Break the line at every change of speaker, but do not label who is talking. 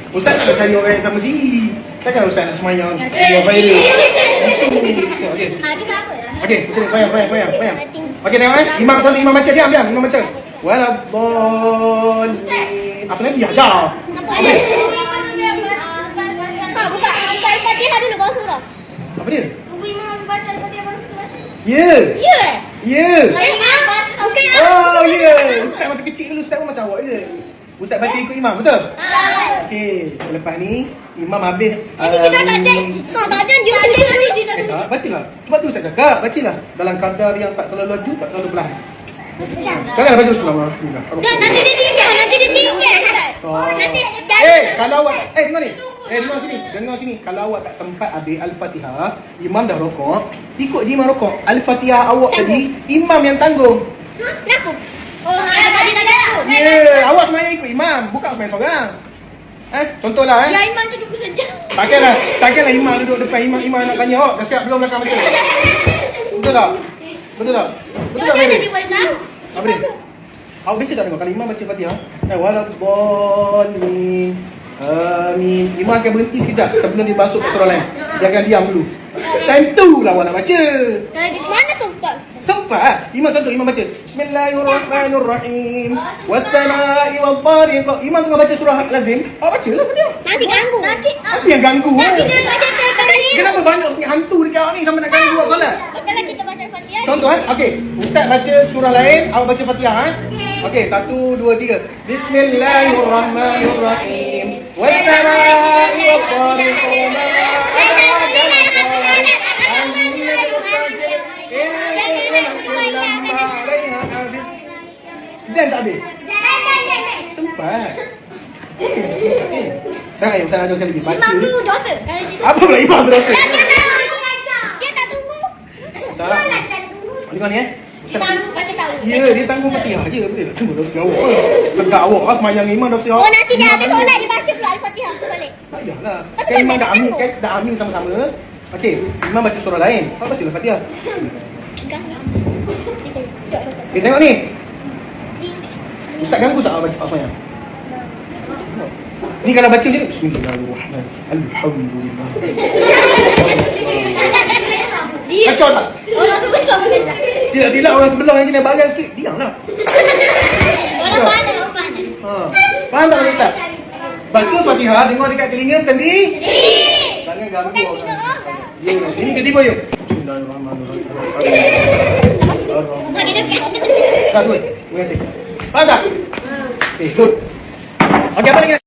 Ustaz tak percaya orang yang sama diri. Takkan Ustaz nak semayang yang viral. Okey.
Itu siapa ya?
Okey, sini semayang. Okey, tengok Imam baca, diam. Imam baca. Waladdallin. Apa lagi? Ajar.
Apa dia? Buka Al-Fatihah dulu baru surah.
Apa dia?
Tunggu Imam baca Al-Fatihah baru surah.
Ya.
Ya. Imam okey.
Oh, ya. Ustaz masa kecil dulu Ustaz pun macam awak je. Ustaz baca ikut Imam, betul? Okey, selepas ni Imam habis.
Nanti kita tak ada. Tak ada dia ada dia nak suruh.
Bacalah. Sebab tu Ustaz cakap, bacalah dalam kadar yang tak terlalu laju, tak terlalu perlahan. Janganlah baca bismillah.
Dan nanti dia tinggal Ustaz. Nanti
kalau awak dengar ni. Dengar sini. Kalau awak tak sempat habis Al-Fatihah, Imam dah rokok, ikut je Imam rokok. Al-Fatihah awak tadi, Imam yang tanggung.
Kenapa? Oh, tadi tak ada.
Ya, awak semayang ikut Imam, bukan semayang seorang. Contohlah
Ya, Imam duduk saja.
Takkanlah Imam duduk depan Imam nak tanya awak dah siap belum belakang baca. Betul tak?
Dia jadi buat tahu.
Apa dia? Awak biasa tak dengar kalau Imam baca Fatihah? Waladdallin. Amin. Imam akan berhenti sekejap sebelum dia masuk ke surah lain. Dia akan diam dulu. Time tu lah awak nak baca.
Di mana sempat?
Sempat. Imam baca Bismillahirrahmanirrahim. Wassala'i wattariq. Imam tengah baca surah lazim. Awak bacalah Fatihah.
Nanti ganggu.
Apa yang ganggu?
Nanti dia baca tadi.
Kenapa banyak hantu dekat awak ni sampai nak ganggu awak solat?
Kalau kita baca Fatihah.
Contoh okey. Ustaz baca surah lain, awak baca Fatihah Okey, 1 2 3. Bismillahirrahmanirrahim. Wassala'i wattariq. Dan tak habis. Sempat. Dah ayo Ustaz ajar sekali lagi. Baca.
Imam tu dosa. Kalau dia
Apa pula Imam tu dosa?
dia tak tunggu.
Tak. Dengar ni Ustaz.
Imam baca tahu.
Ya, dia tanggung Fatihah je. Boleh tak tunggu dosa awak. Sedap awak semayang Imam dosa awak.
Oh, nanti dia habis solat dia baca pula Al-Fatihah balik.
Tak payahlah. Kan Imam dah amin sama-sama. Okey, Imam baca surah lain. Awak bacalah Fatihah. Tengok ni. Ustaz ganggu tak awak baca semayang? Ni kalau baca macam ni, Bismillahirrahmanirrahim. Alhamdulillah. Kacau tak?
Orang sebelah pakai tak?
Silap-silap orang sebelah yang kena balas sikit. Diamlah.
Orang pandai.
Faham tak Ustaz? Baca Fatihah, dengar dekat telinga sendiri. Jangan ganggu
Bukan
orang.
tidur.
Ya, ini ketiba yuk. Bismillahirrahmanirrahim.
Bagi dekat.
Dah, terima kasih. Faham tak? Okey, good. Okey, apa lagi?